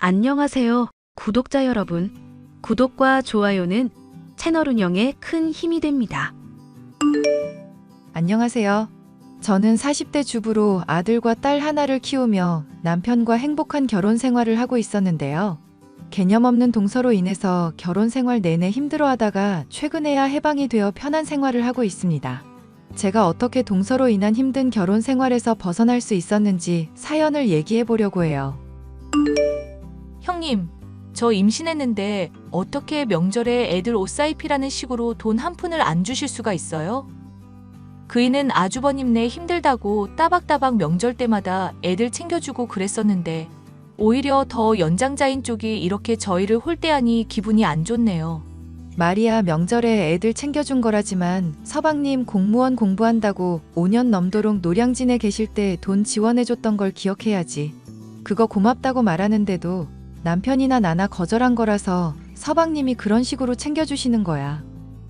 안녕하세요, 구독자 여러분. 구독과 좋아요는 채널 운영에 큰 힘이 됩니다. 안녕하세요. 저는 40대 주부로 아들과 딸 하나를 키우며 남편과 행복한 결혼 생활을 하고 있었는데요. 개념 없는 동서로 인해서 결혼 생활 내내 힘들어하다가 최근에야 해방이 되어 편한 생활을 하고 있습니다. 제가 어떻게 동서로 인한 힘든 결혼 생활에서 벗어날 수 있었는지 사연을 얘기해 보려고 해요. 형님, 저 임신했는데 어떻게 명절에 애들 옷 사입히라는 식으로 돈 한 푼을 안 주실 수가 있어요? 그이는 아주버님네 힘들다고 따박따박 명절 때마다 애들 챙겨주고 그랬었는데 오히려 더 연장자인 쪽이 이렇게 저희를 홀대하니 기분이 안 좋네요. 말이야 명절에 애들 챙겨준 거라지만 서방님 공무원 공부한다고 5년 넘도록 노량진에 계실 때 돈 지원해줬던 걸 기억해야지. 그거 고맙다고 말하는데도 남편이나 나나 거절한 거라서 서방님이 그런 식으로 챙겨주시는 거야.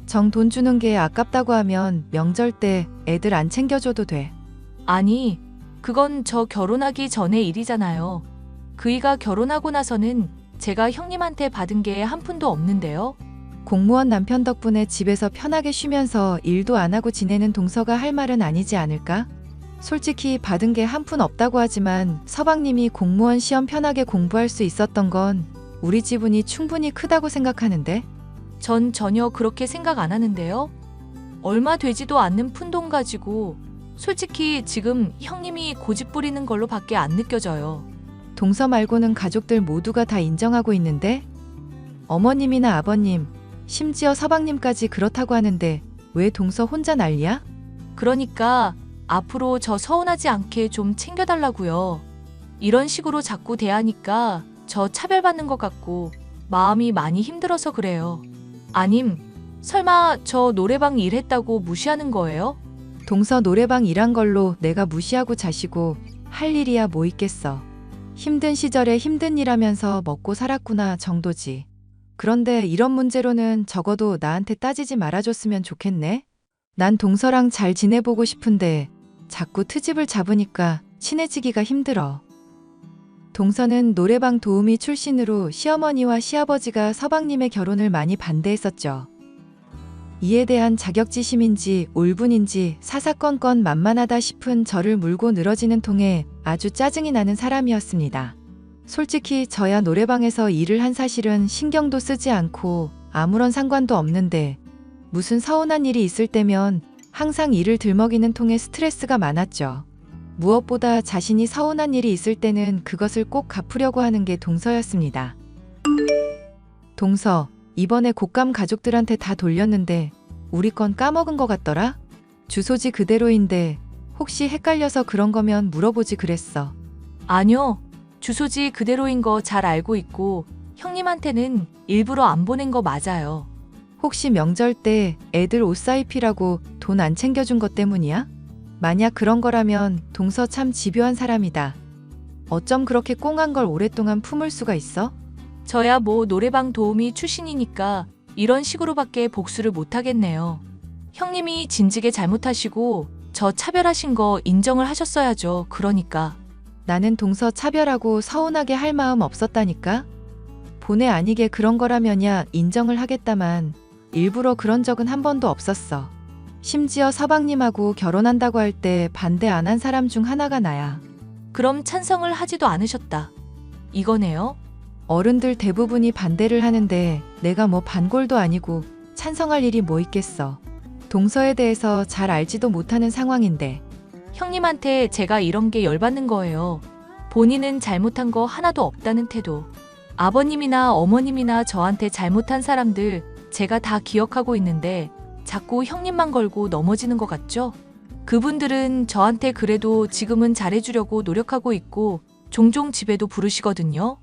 정 돈 주는 게 아깝다고 하면 명절 때 애들 안 챙겨줘도 돼. 아니, 그건 저 결혼하기 전의 일이잖아요. 그이가 결혼하고 나서는 제가 형님한테 받은 게 한 푼도 없는데요. 공무원 남편 덕분에 집에서 편하게 쉬면서 일도 안 하고 지내는 동서가 할 말은 아니지 않을까? 솔직히 받은 게 한 푼 없다고 하지만 서방님이 공무원 시험 편하게 공부할 수 있었던 건 우리 지분이 충분히 크다고 생각하는데? 전 전혀 그렇게 생각 안 하는데요. 얼마 되지도 않는 푼돈 가지고 솔직히 지금 형님이 고집 부리는 걸로 밖에 안 느껴져요. 동서 말고는 가족들 모두가 다 인정하고 있는데? 어머님이나 아버님, 심지어 서방님까지 그렇다고 하는데 왜 동서 혼자 난리야? 그러니까 앞으로 저 서운하지 않게 좀 챙겨달라고요. 이런 식으로 자꾸 대하니까 저 차별받는 것 같고 마음이 많이 힘들어서 그래요. 아님, 설마 저 노래방 일했다고 무시하는 거예요? 동서 노래방 일한 걸로 내가 무시하고 자시고 할 일이야 뭐 있겠어. 힘든 시절에 힘든 일 하면서 먹고 살았구나 정도지. 그런데 이런 문제로는 적어도 나한테 따지지 말아줬으면 좋겠네. 난 동서랑 잘 지내보고 싶은데 자꾸 트집을 잡으니까 친해지기가 힘들어. 동서는 노래방 도우미 출신으로 시어머니와 시아버지가 서방님의 결혼을 많이 반대했었죠. 이에 대한 자격지심인지 울분인지 사사건건 만만하다 싶은 저를 물고 늘어지는 통에 아주 짜증이 나는 사람이었습니다. 솔직히 저야 노래방에서 일을 한 사실은 신경도 쓰지 않고 아무런 상관도 없는데 무슨 서운한 일이 있을 때면 항상 일을 들먹이는 통에 스트레스가 많았죠. 무엇보다 자신이 서운한 일이 있을 때는 그것을 꼭 갚으려고 하는 게 동서였습니다. 동서, 이번에 곶감 가족들한테 다 돌렸는데 우리 건 까먹은 것 같더라? 주소지 그대로인데 혹시 헷갈려서 그런 거면 물어보지 그랬어. 아니요. 주소지 그대로인 거 잘 알고 있고 형님한테는 일부러 안 보낸 거 맞아요. 혹시 명절 때 애들 옷 사입히라고 돈 안 챙겨준 것 때문이야? 만약 그런 거라면 동서 참 집요한 사람이다. 어쩜 그렇게 꽁한 걸 오랫동안 품을 수가 있어? 저야 뭐 노래방 도우미 출신이니까 이런 식으로밖에 복수를 못 하겠네요. 형님이 진즉에 잘못하시고 저 차별하신 거 인정을 하셨어야죠. 그러니까. 나는 동서 차별하고 서운하게 할 마음 없었다니까? 본의 아니게 그런 거라면야 인정을 하겠다만 일부러 그런 적은 한 번도 없었어. 심지어 서방님하고 결혼한다고 할 때 반대 안 한 사람 중 하나가 나야. 그럼 찬성을 하지도 않으셨다. 이거네요. 어른들 대부분이 반대를 하는데 내가 뭐 반골도 아니고 찬성할 일이 뭐 있겠어. 동서에 대해서 잘 알지도 못하는 상황인데. 형님한테 제가 이런 게 열받는 거예요. 본인은 잘못한 거 하나도 없다는 태도. 아버님이나 어머님이나 저한테 잘못한 사람들 제가 다 기억하고 있는데 자꾸 형님만 걸고 넘어지는 것 같죠? 그분들은 저한테 그래도 지금은 잘해주려고 노력하고 있고 종종 집에도 부르시거든요.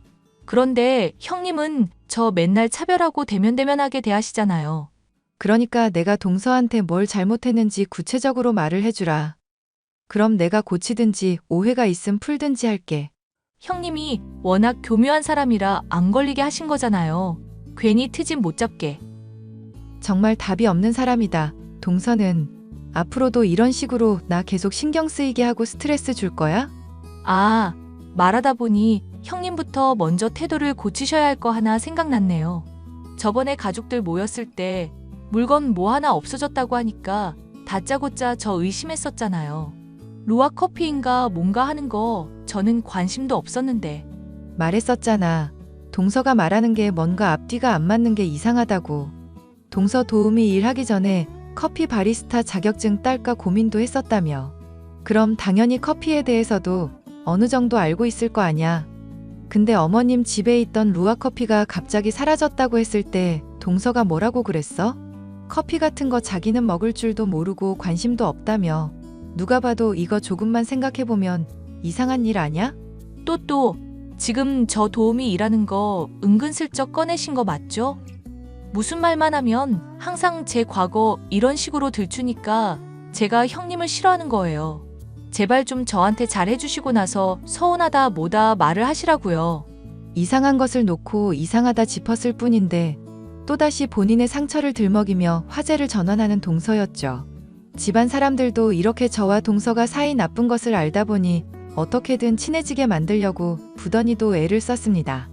그런데 형님은 저 맨날 차별하고 대면대면하게 대하시잖아요. 그러니까 내가 동서한테 뭘 잘못했는지 구체적으로 말을 해주라. 그럼 내가 고치든지 오해가 있음 풀든지 할게. 형님이 워낙 교묘한 사람이라 안 걸리게 하신 거잖아요. 괜히 트집 못 잡게. 정말 답이 없는 사람이다. 동서는 앞으로도 이런 식으로 나 계속 신경 쓰이게 하고 스트레스 줄 거야? 아, 말하다 보니 형님부터 먼저 태도를 고치셔야 할 거 하나 생각났네요. 저번에 가족들 모였을 때 물건 뭐 하나 없어졌다고 하니까 다짜고짜 저 의심했었잖아요. 루아 커피인가 뭔가 하는 거 저는 관심도 없었는데. 말했었잖아. 동서가 말하는 게 뭔가 앞뒤가 안 맞는 게 이상하다고. 동서 도우미 일하기 전에 커피 바리스타 자격증 딸까 고민도 했었다며. 그럼 당연히 커피에 대해서도 어느 정도 알고 있을 거 아냐. 근데 어머님 집에 있던 루아 커피가 갑자기 사라졌다고 했을 때 동서가 뭐라고 그랬어? 커피 같은 거 자기는 먹을 줄도 모르고 관심도 없다며. 누가 봐도 이거 조금만 생각해보면 이상한 일 아냐? 또 지금 저 도우미 일하는 거 은근슬쩍 꺼내신 거 맞죠? 무슨 말만 하면 항상 제 과거 이런 식으로 들추니까 제가 형님을 싫어하는 거예요. 제발 좀 저한테 잘해주시고 나서 서운하다 뭐다 말을 하시라고요. 이상한 것을 놓고 이상하다 짚었을 뿐인데 또다시 본인의 상처를 들먹이며 화제를 전환하는 동서였죠. 집안 사람들도 이렇게 저와 동서가 사이 나쁜 것을 알다 보니 어떻게든 친해지게 만들려고 부더니도 애를 썼습니다.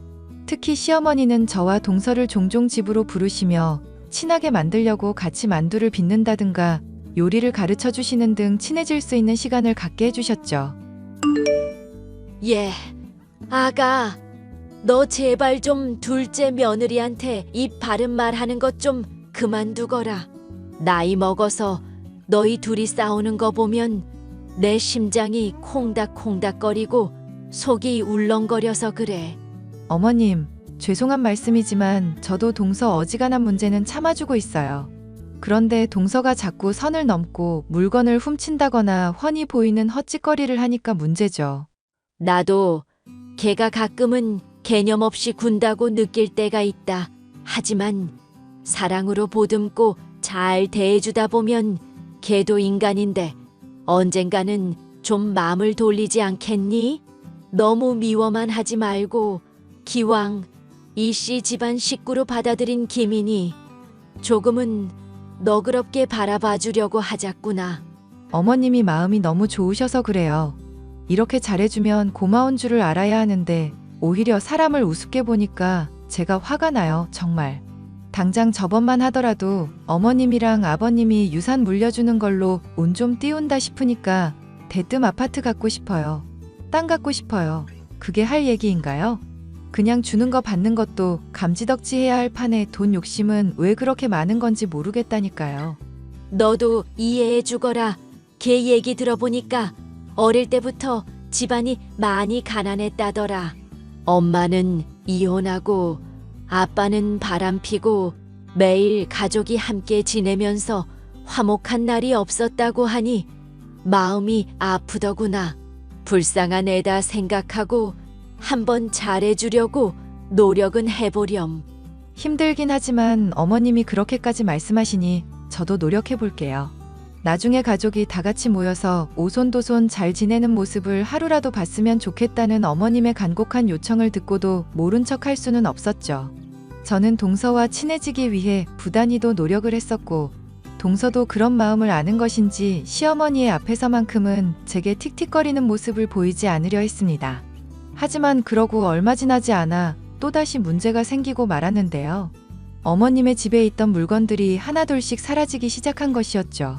특히 시어머니는 저와 동서를 종종 집으로 부르시며 친하게 만들려고 같이 만두를 빚는다든가 요리를 가르쳐 주시는 등 친해질 수 있는 시간을 갖게 해주셨죠. 예, 아가, 너 제발 좀 둘째 며느리한테 입 바른 말 하는 것 좀 그만두거라. 나이 먹어서 너희 둘이 싸우는 거 보면 내 심장이 콩닥콩닥거리고 속이 울렁거려서 그래. 어머님, 죄송한 말씀이지만 저도 동서 어지간한 문제는 참아주고 있어요. 그런데 동서가 자꾸 선을 넘고 물건을 훔친다거나 훤히 보이는 헛짓거리를 하니까 문제죠. 나도 걔가 가끔은 개념 없이 군다고 느낄 때가 있다. 하지만 사랑으로 보듬고 잘 대해주다 보면 걔도 인간인데 언젠가는 좀 마음을 돌리지 않겠니? 너무 미워만 하지 말고 기왕 이씨 집안 식구로 받아들인 김인이 조금은 너그럽게 바라봐 주려고 하자꾸나. 어머님이 마음이 너무 좋으셔서 그래요. 이렇게 잘해주면 고마운 줄을 알아야 하는데 오히려 사람을 우습게 보니까 제가 화가 나요, 정말. 당장 저번만 하더라도 어머님이랑 아버님이 유산 물려주는 걸로 운 좀 띄운다 싶으니까 대뜸 아파트 갖고 싶어요. 땅 갖고 싶어요. 그게 할 얘기인가요? 그냥 주는 거 받는 것도 감지덕지해야 할 판에 돈 욕심은 왜 그렇게 많은 건지 모르겠다니까요. 너도 이해해 주거라. 걔 얘기 들어보니까 어릴 때부터 집안이 많이 가난했다더라. 엄마는 이혼하고 아빠는 바람피고 매일 가족이 함께 지내면서 화목한 날이 없었다고 하니 마음이 아프더구나. 불쌍한 애다 생각하고 한번 잘해주려고 노력은 해보렴. 힘들긴 하지만 어머님이 그렇게까지 말씀하시니 저도 노력해볼게요. 나중에 가족이 다 같이 모여서 오손도손 잘 지내는 모습을 하루라도 봤으면 좋겠다는 어머님의 간곡한 요청을 듣고도 모른 척 할 수는 없었죠. 저는 동서와 친해지기 위해 부단히도 노력을 했었고 동서도 그런 마음을 아는 것인지 시어머니의 앞에서만큼은 제게 틱틱거리는 모습을 보이지 않으려 했습니다. 하지만 그러고 얼마 지나지 않아 또다시 문제가 생기고 말았는데요. 어머님의 집에 있던 물건들이 하나둘씩 사라지기 시작한 것이었죠.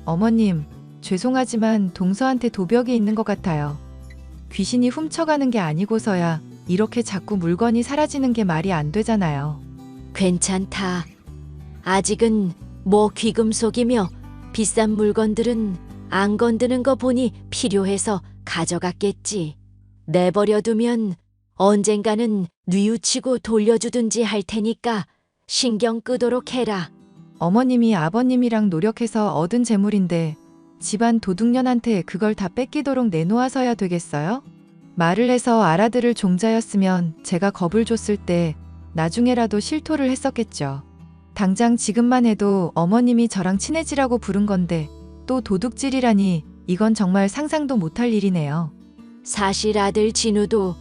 어머님, 죄송하지만 동서한테 도벽이 있는 것 같아요. 귀신이 훔쳐가는 게 아니고서야 이렇게 자꾸 물건이 사라지는 게 말이 안 되잖아요. 괜찮다. 아직은 뭐 귀금속이며 비싼 물건들은 안 건드는 거 보니 필요해서 가져갔겠지. 내버려두면 언젠가는 뉘우치고 돌려주든지 할 테니까 신경 끄도록 해라. 어머님이 아버님이랑 노력해서 얻은 재물인데 집안 도둑년한테 그걸 다 뺏기도록 내놓아서야 되겠어요? 말을 해서 알아들을 종자였으면 제가 겁을 줬을 때 나중에라도 실토를 했었겠죠. 당장 지금만 해도 어머님이 저랑 친해지라고 부른 건데 또 도둑질이라니 이건 정말 상상도 못할 일이네요. 사실 아들 진우도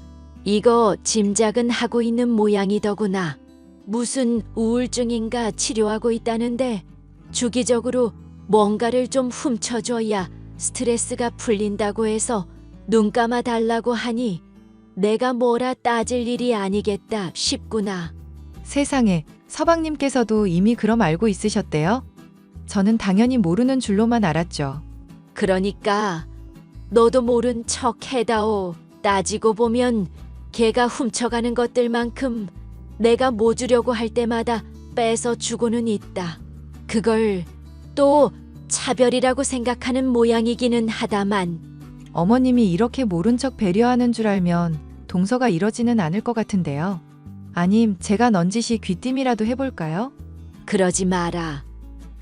이거 짐작은 하고 있는 모양이더구나. 무슨 우울증인가 치료하고 있다는데 주기적으로 뭔가를 좀 훔쳐줘야 스트레스가 풀린다고 해서 눈 감아 달라고 하니 내가 뭐라 따질 일이 아니겠다 싶구나. 세상에, 서방님께서도 이미 그럼 알고 있으셨대요? 저는 당연히 모르는 줄로만 알았죠. 그러니까 너도 모른 척 해다오. 따지고 보면 걔가 훔쳐가는 것들만큼 내가 뭐 주려고 할 때마다 뺏어 주고는 있다. 그걸 또 차별이라고 생각하는 모양이기는 하다만. 어머님이 이렇게 모른 척 배려하는 줄 알면 동서가 이러지는 않을 것 같은데요. 아님 제가 넌지시 귀띔이라도 해볼까요? 그러지 마라.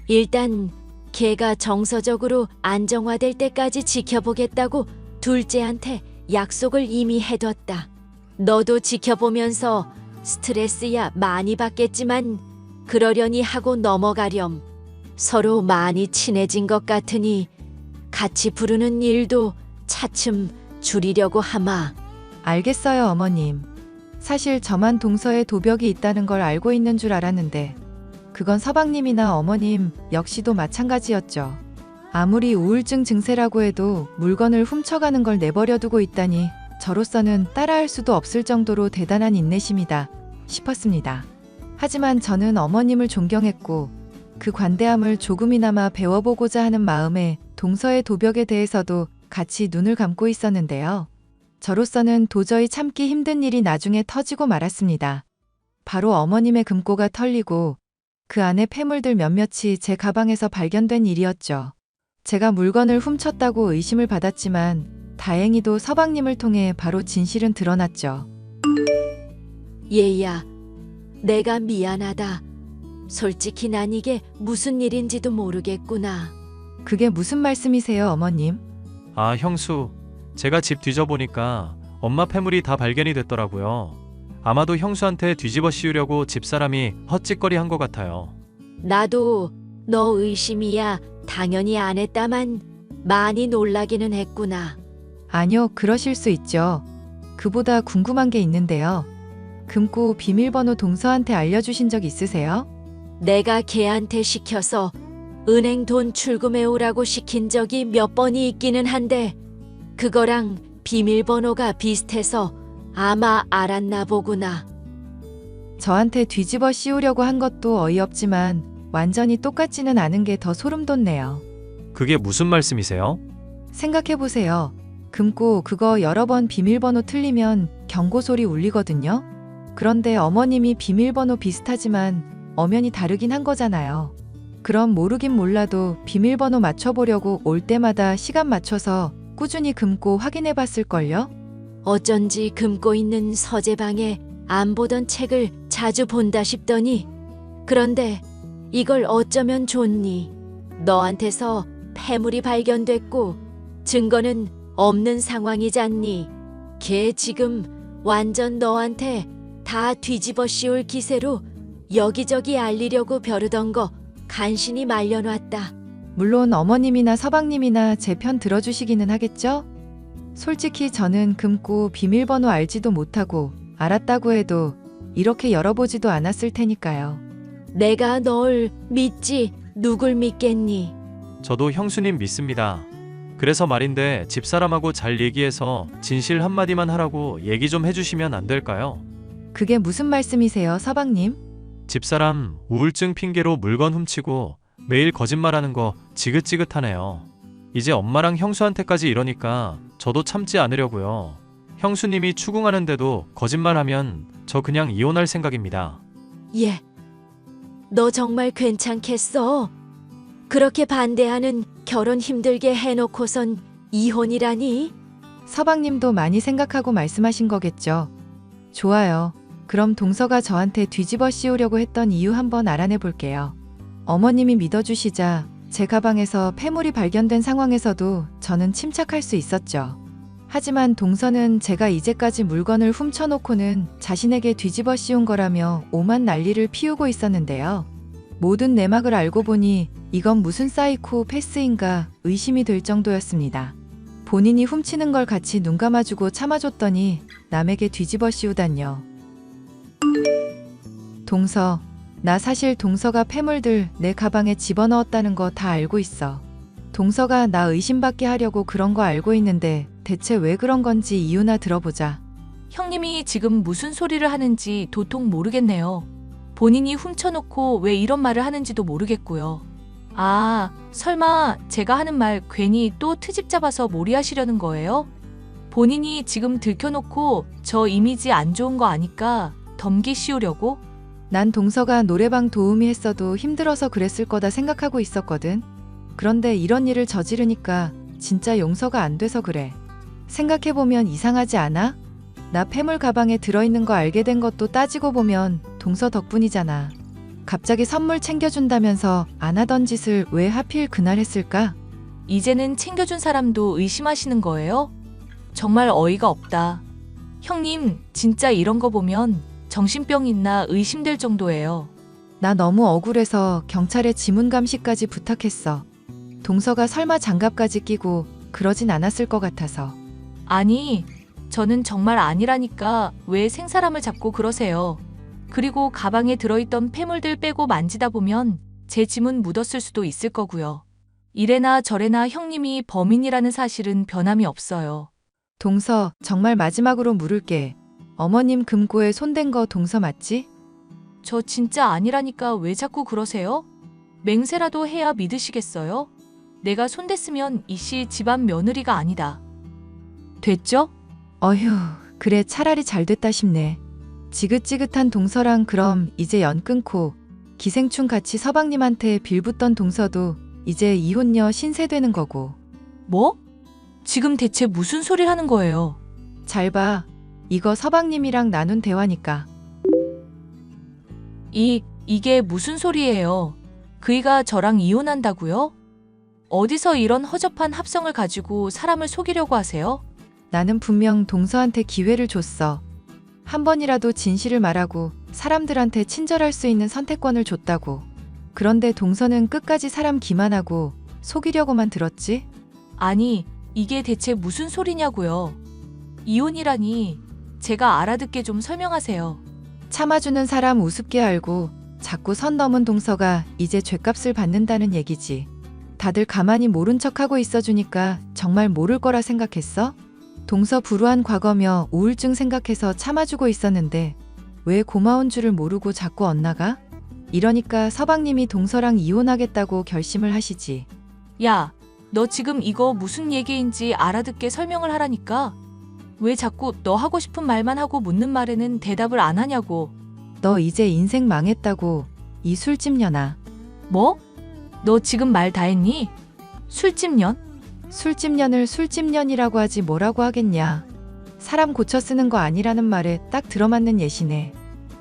일단 걔가 정서적으로 안정화될 때까지 지켜보겠다고 둘째한테 약속을 이미 해뒀다. 너도 지켜보면서 스트레스야 많이 받겠지만 그러려니 하고 넘어가렴. 서로 많이 친해진 것 같으니 같이 부르는 일도 차츰 줄이려고 하마. 알겠어요, 어머님. 사실 저만 동서에 도벽이 있다는 걸 알고 있는 줄 알았는데 그건 서방님이나 어머님 역시도 마찬가지였죠. 아무리 우울증 증세라고 해도 물건을 훔쳐가는 걸 내버려두고 있다니 저로서는 따라할 수도 없을 정도로 대단한 인내심이다 싶었습니다. 하지만 저는 어머님을 존경했고 그 관대함을 조금이나마 배워보고자 하는 마음에 동서의 도벽에 대해서도 같이 눈을 감고 있었는데요. 저로서는 도저히 참기 힘든 일이 나중에 터지고 말았습니다. 바로 어머님의 금고가 털리고 그 안에 폐물들 몇몇이 제 가방에서 발견된 일이었죠. 제가 물건을 훔쳤다고 의심을 받았지만 다행히도 서방님을 통해 바로 진실은 드러났죠. 얘야, 내가 미안하다. 솔직히 난 이게 무슨 일인지도 모르겠구나. 그게 무슨 말씀이세요, 어머님? 아, 형수. 제가 집 뒤져보니까 엄마 폐물이 다 발견이 됐더라고요. 아마도 형수한테 뒤집어 씌우려고 집사람이 헛짓거리 한 것 같아요. 나도 너 의심이야 당연히 안 했다만 많이 놀라기는 했구나. 아니요, 그러실 수 있죠. 그보다 궁금한 게 있는데요. 금고 비밀번호 동서한테 알려주신 적 있으세요? 내가 걔한테 시켜서 은행 돈 출금해 오라고 시킨 적이 몇 번이 있기는 한데 그거랑 비밀번호가 비슷해서 아마 알았나 보구나. 저한테 뒤집어 씌우려고 한 것도 어이없지만 완전히 똑같지는 않은 게 더 소름 돋네요. 그게 무슨 말씀이세요? 생각해보세요. 금고 그거 여러 번 비밀번호 틀리면 경고소리 울리거든요. 그런데 어머님이 비밀번호 비슷하지만 엄연히 다르긴 한 거잖아요. 그럼 모르긴 몰라도 비밀번호 맞춰보려고 올 때마다 시간 맞춰서 꾸준히 금고 확인해봤을걸요? 어쩐지 금고 있는 서재방에 안 보던 책을 자주 본다 싶더니 그런데 이걸 어쩌면 좋니? 너한테서 폐물이 발견됐고 증거는 없는 상황이잖니. 걔 지금 완전 너한테 다 뒤집어 씌울 기세로 여기저기 알리려고 벼르던 거 간신히 말려놨다. 물론 어머님이나 서방님이나 제 편 들어주시기는 하겠죠? 솔직히 저는 금고 비밀번호 알지도 못하고 알았다고 해도 이렇게 열어보지도 않았을 테니까요. 내가 널 믿지 누굴 믿겠니? 저도 형수님 믿습니다. 그래서 말인데 집사람하고 잘 얘기해서 진실 한마디만 하라고 얘기 좀 해주시면 안 될까요? 그게 무슨 말씀이세요, 서방님? 집사람 우울증 핑계로 물건 훔치고 매일 거짓말하는 거 지긋지긋하네요. 이제 엄마랑 형수한테까지 이러니까 저도 참지 않으려고요. 형수님이 추궁하는데도 거짓말하면 저 그냥 이혼할 생각입니다. 예. 너 정말 괜찮겠어? 그렇게 반대하는 결혼 힘들게 해놓고선 이혼이라니? 서방님도 많이 생각하고 말씀하신 거겠죠. 좋아요. 그럼 동서가 저한테 뒤집어 씌우려고 했던 이유 한번 알아내 볼게요. 어머님이 믿어주시자 제 가방에서 폐물이 발견된 상황에서도 저는 침착할 수 있었죠. 하지만 동서는 제가 이제까지 물건을 훔쳐놓고는 자신에게 뒤집어 씌운 거라며 오만 난리를 피우고 있었는데요. 모든 내막을 알고 보니 이건 무슨 사이코패스인가 의심이 될 정도였습니다. 본인이 훔치는 걸 같이 눈 감아주고 참아줬더니 남에게 뒤집어 씌우다뇨. 동서, 나 사실 동서가 폐물들 내 가방에 집어넣었다는 거 다 알고 있어. 동서가 나 의심받게 하려고 그런 거 알고 있는데 대체 왜 그런 건지 이유나 들어보자. 형님이 지금 무슨 소리를 하는지 도통 모르겠네요. 본인이 훔쳐놓고 왜 이런 말을 하는지도 모르겠고요. 아, 설마 제가 하는 말 괜히 또 트집 잡아서 몰이하시려는 거예요? 본인이 지금 들켜놓고 저 이미지 안 좋은 거 아니까 덤기 씌우려고? 난 동서가 노래방 도우미 했어도 힘들어서 그랬을 거다 생각하고 있었거든. 그런데 이런 일을 저지르니까 진짜 용서가 안 돼서 그래. 생각해보면 이상하지 않아? 나 폐물 가방에 들어있는 거 알게 된 것도 따지고 보면 동서 덕분이잖아. 갑자기 선물 챙겨준다면서 안 하던 짓을 왜 하필 그날 했을까? 이제는 챙겨준 사람도 의심하시는 거예요? 정말 어이가 없다. 형님, 진짜 이런 거 보면 정신병 있나 의심될 정도예요. 나 너무 억울해서 경찰에 지문 감시까지 부탁했어. 동서가 설마 장갑까지 끼고 그러진 않았을 것 같아서. 아니, 저는 정말 아니라니까 왜 생사람을 잡고 그러세요. 그리고 가방에 들어있던 폐물들 빼고 만지다 보면 제 지문 묻었을 수도 있을 거고요. 이래나 저래나 형님이 범인이라는 사실은 변함이 없어요. 동서, 정말 마지막으로 물을게. 어머님 금고에 손댄 거 동서 맞지? 저 진짜 아니라니까 왜 자꾸 그러세요? 맹세라도 해야 믿으시겠어요? 내가 손댔으면 이씨 집안 며느리가 아니다. 됐죠? 어휴, 그래 차라리 잘 됐다 싶네. 지긋지긋한 동서랑 그럼 이제 연 끊고 기생충 같이 서방님한테 빌붙던 동서도 이제 이혼녀 신세되는 거고. 뭐? 지금 대체 무슨 소리를 하는 거예요? 잘 봐. 이거 서방님이랑 나눈 대화니까. 이게 무슨 소리예요? 그이가 저랑 이혼한다고요? 어디서 이런 허접한 합성을 가지고 사람을 속이려고 하세요? 나는 분명 동서한테 기회를 줬어. 한 번이라도 진실을 말하고 사람들한테 친절할 수 있는 선택권을 줬다고. 그런데 동서는 끝까지 사람 기만하고 속이려고만 들었지? 아니, 이게 대체 무슨 소리냐고요? 이혼이라니, 제가 알아듣게 좀 설명하세요. 참아주는 사람 우습게 알고 자꾸 선 넘은 동서가 이제 죗값을 받는다는 얘기지. 다들 가만히 모른 척하고 있어주니까 정말 모를 거라 생각했어? 동서 불우한 과거며 우울증 생각해서 참아주고 있었는데 왜 고마운 줄을 모르고 자꾸 엇나가? 이러니까 서방님이 동서랑 이혼하겠다고 결심을 하시지. 야, 너 지금 이거 무슨 얘기인지 알아듣게 설명을 하라니까? 왜 자꾸 너 하고 싶은 말만 하고 묻는 말에는 대답을 안 하냐고. 너 이제 인생 망했다고. 이 술집년아. 뭐? 너 지금 말 다 했니? 술집년? 술집년을 술집년이라고 하지 뭐라고 하겠냐. 사람 고쳐 쓰는 거 아니라는 말에 딱 들어맞는 예시네.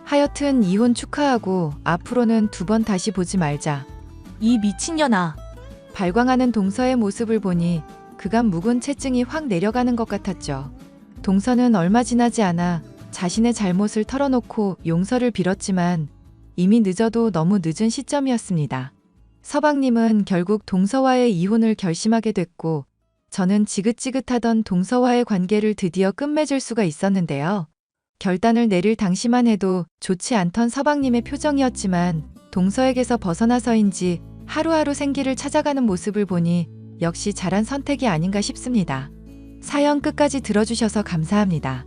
하여튼 이혼 축하하고 앞으로는 두 번 다시 보지 말자. 이 미친년아. 발광하는 동서의 모습을 보니 그간 묵은 채증이 확 내려가는 것 같았죠. 동서는 얼마 지나지 않아 자신의 잘못을 털어놓고 용서를 빌었지만 이미 늦어도 너무 늦은 시점이었습니다. 서방님은 결국 동서와의 이혼을 결심하게 됐고 저는 지긋지긋하던 동서와의 관계를 드디어 끝맺을 수가 있었는데요. 결단을 내릴 당시만 해도 좋지 않던 서방님의 표정이었지만 동서에게서 벗어나서인지 하루하루 생기를 찾아가는 모습을 보니 역시 잘한 선택이 아닌가 싶습니다. 사연 끝까지 들어주셔서 감사합니다.